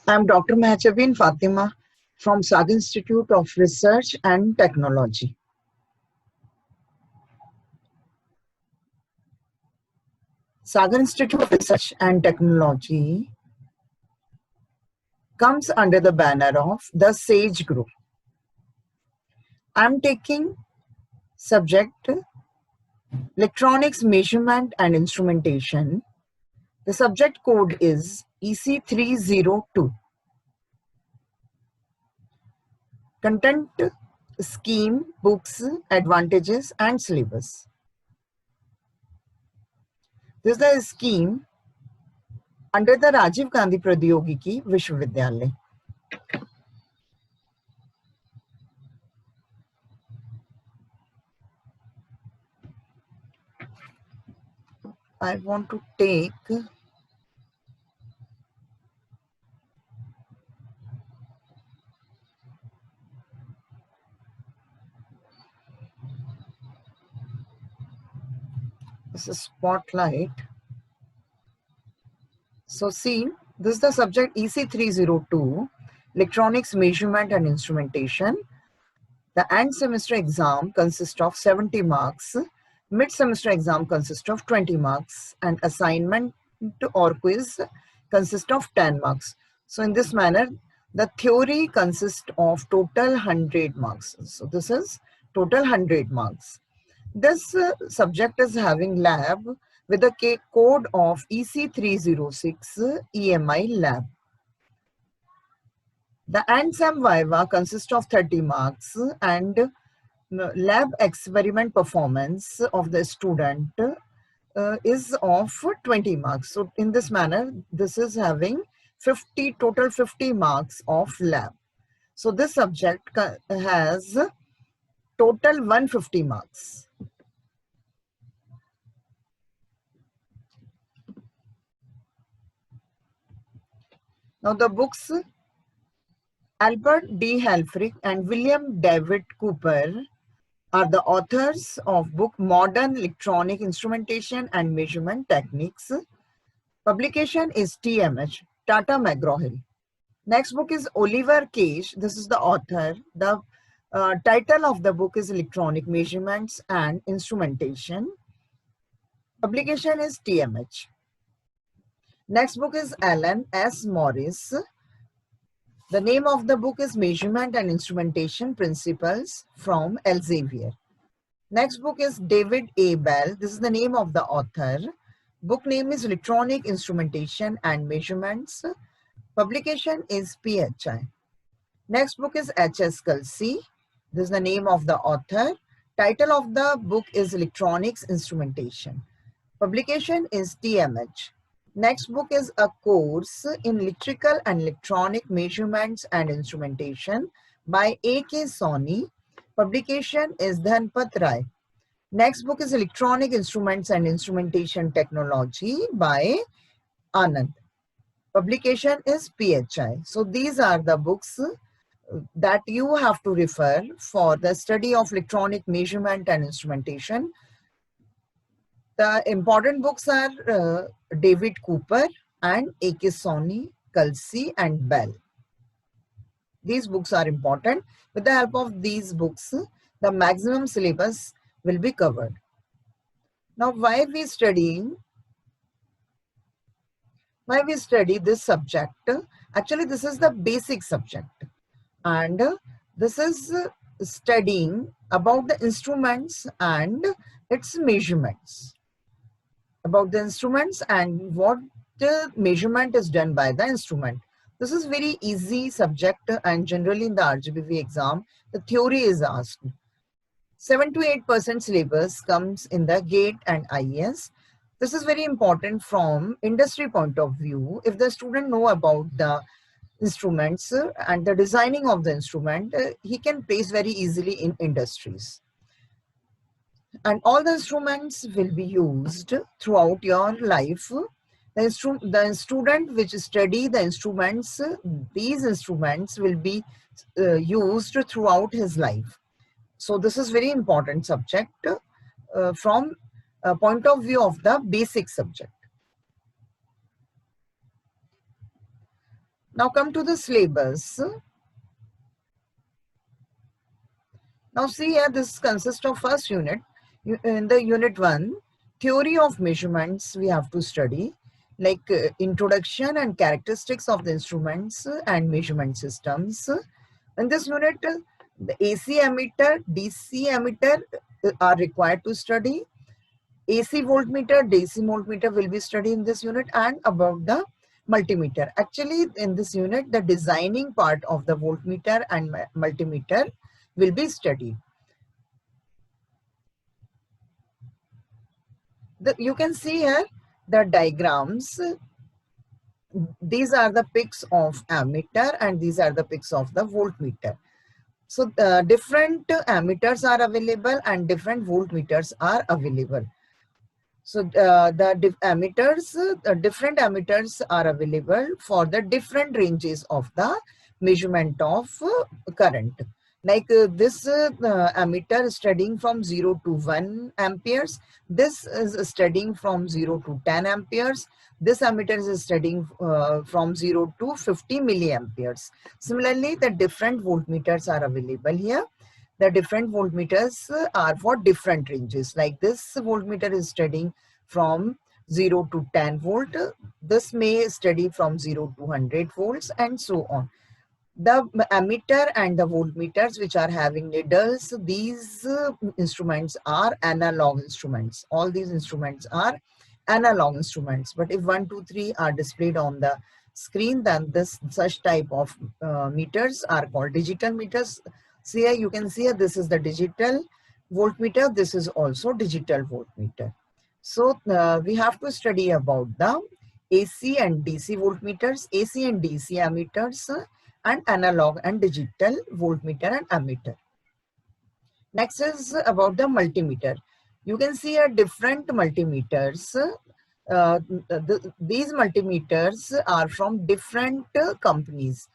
I'm Dr. Mahachabin Fatima from Saga Institute of Research and Technology. Saga Institute of Research and Technology comes under the banner of the SAGE Group. I'm taking subject Electronics Measurement and Instrumentation. The subject code is EC302. Content, scheme, books, advantages and syllabus. This is the scheme under the Rajiv Gandhi Pradyogiki Vishwavidyalaya. I want to take this is spotlight. So see, this is the subject EC302, Electronics Measurement and Instrumentation. The end semester exam consists of 70 marks, mid semester exam consists of 20 marks, and assignment or quiz consists of 10 marks. So in this manner, the theory consists of total 100 marks. So this is total 100 marks. This subject is having lab with a code of EC306 EMI lab. The ANSAM Viva consists of 30 marks and lab experiment performance of the student is of 20 marks. So in this manner, this is having total 50 marks of lab. So this subject has total 150 marks. Now the books, Albert D. Helfrich and William David Cooper are the authors of book Modern Electronic Instrumentation and Measurement Techniques. Publication is TMH, Tata McGraw-Hill. Next book is Oliver Cage. This is the author. The title of the book is Electronic Measurements and Instrumentation. Publication is TMH. Next book is Alan S. Morris. The name of the book is Measurement and Instrumentation Principles from Elsevier. Next book is David A. Bell. This is the name of the author. Book name is Electronic Instrumentation and Measurements. Publication is PHI. Next book is H.S. Kelsey. This is the name of the author. Title of the book is Electronics Instrumentation. Publication is TMH. Next book is A Course in Electrical and Electronic Measurements and Instrumentation by A.K. Soni. Publication is Dhanpat Rai. Next book is Electronic Instruments and Instrumentation Technology by Anand. Publication is PHI. So these are the books that you have to refer for the study of electronic measurement and instrumentation. The important books are David Cooper and A.K. Soni, Kelsey and Bell. These books are important. With the help of these books, the maximum syllabus will be covered. Now, why we study this subject? Actually, this is the basic subject. And this is studying about the instruments and its measurements. About the instruments and what the measurement is done by the instrument. This is very easy subject, and generally in the RGBV exam, the theory is asked. 7 to 8% syllabus comes in the GATE and IES. This is very important from industry point of view. If the student know about the instruments and the designing of the instrument, he can place very easily in industries. And all the instruments will be used throughout your life. The student which study the instruments, these instruments will be used throughout his life. So this is very important subject from a point of view of the basic subject. Now come to the syllabus. Now see here, this consists of first unit. In the unit 1, theory of measurements we have to study, like introduction and characteristics of the instruments and measurement systems. In this unit, the AC emitter, DC emitter are required to study. AC voltmeter, DC voltmeter will be studied in this unit, and about the multimeter. Actually, in this unit, the designing part of the voltmeter and multimeter will be studied. You can see here the diagrams. These are the picks of ammeter and these are the picks of the voltmeter. So different ammeters are available and different voltmeters are available. So different ammeters are available for the different ranges of the measurement of current. Like this ammeter is studying from 0 to 1 amperes. This is studying from 0 to 10 amperes. This ammeter is studying from 0 to 50 milliamperes. Similarly, the different voltmeters are available here. The different voltmeters are for different ranges. Like this voltmeter is studying from 0 to 10 volt. This may study from 0 to 100 volts and so on. The ammeter and the voltmeters which are having needles, these instruments are analog instruments. All these instruments are analog instruments. But if 1, 2, 3 are displayed on the screen, then such type of meters are called digital meters. See here, you can see here, this is the digital voltmeter. This is also digital voltmeter. So we have to study about the AC and DC voltmeters, AC and DC ammeters, and analog and digital voltmeter and ammeter. Next is about the multimeter. You can see here different multimeters. These multimeters are from different companies.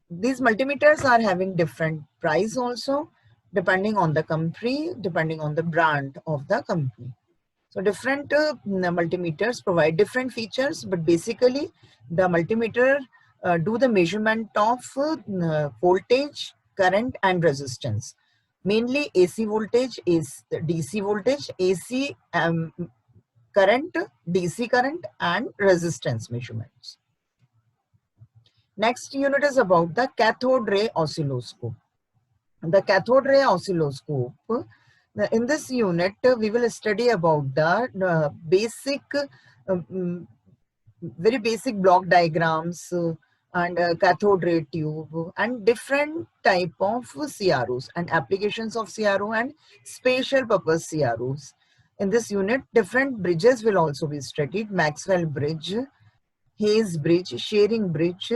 These multimeters are having different price also, depending on the company, depending on the brand of the company. So different multimeters provide different features, but basically the multimeter do the measurement of voltage, current and resistance. Mainly AC voltage is DC voltage, AC current, DC current and resistance measurements. Next unit is about the cathode ray oscilloscope. The cathode ray oscilloscope, in this unit, we will study about the basic, very basic block diagrams and cathode ray tube and different type of CROs and applications of CRO and special purpose CROs. In this unit, different bridges will also be studied: Maxwell bridge, Hayes bridge, Shearing bridge,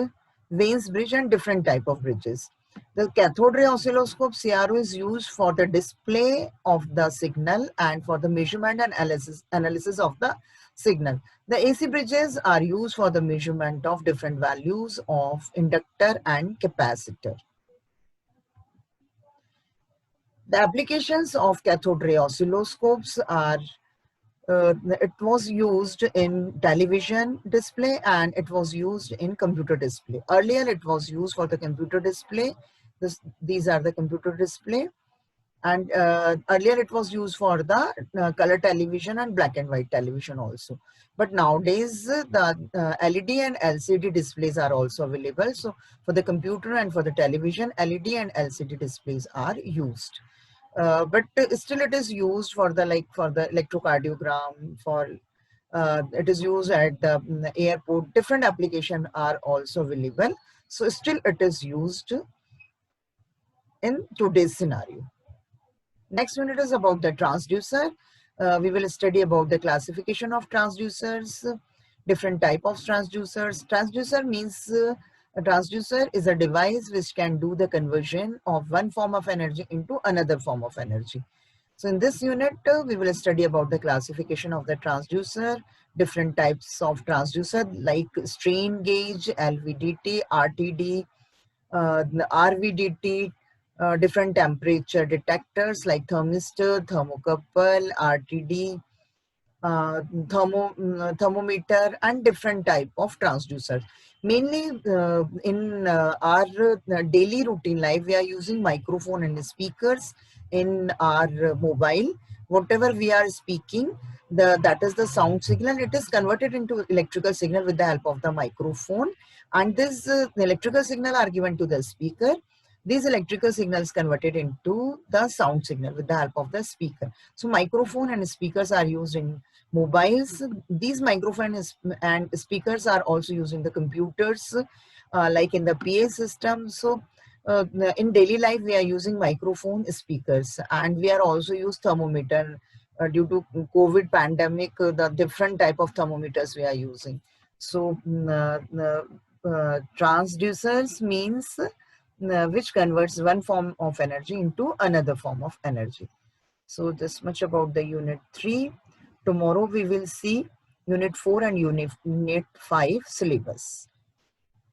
Vanes bridge and different type of bridges. The cathode ray oscilloscope CRO is used for the display of the signal and for the measurement and analysis of the signal. The AC bridges are used for the measurement of different values of inductor and capacitor. The applications of cathode ray oscilloscopes are it was used in television display and it was used in computer display. Earlier it was used for the computer display. These are the computer display, and earlier it was used for the color television and black and white television also. But nowadays the LED and LCD displays are also available. So for the computer and for the television, LED and LCD displays are used. But still it is used for the electrocardiogram, for it is used at the airport. Different applications are also available. So still it is used in today's scenario. Next unit is about the transducer. We will study about the classification of transducers, different type of transducers. Transducer means a transducer is a device which can do the conversion of one form of energy into another form of energy. So in this unit, we will study about the classification of the transducer, different types of transducer like strain gauge, LVDT, RTD, RVDT, different temperature detectors like thermistor, thermocouple, RTD, thermometer, and different type of transducers. Mainly in our daily routine life, we are using microphone and speakers in our mobile. Whatever we are speaking, that is the sound signal. It is converted into electrical signal with the help of the microphone, and this electrical signal are given to the speaker. These electrical signals converted into the sound signal with the help of the speaker. So microphone and speakers are used in mobiles. These microphones and speakers are also used in the computers, like in the PA system. So in daily life, we are using microphone, speakers, and we are also use thermometer. Due to COVID pandemic, the different type of thermometers we are using. So transducers means which converts one form of energy into another form of energy. So this much about the unit 3. Tomorrow we will see unit 4 and unit 5 syllabus.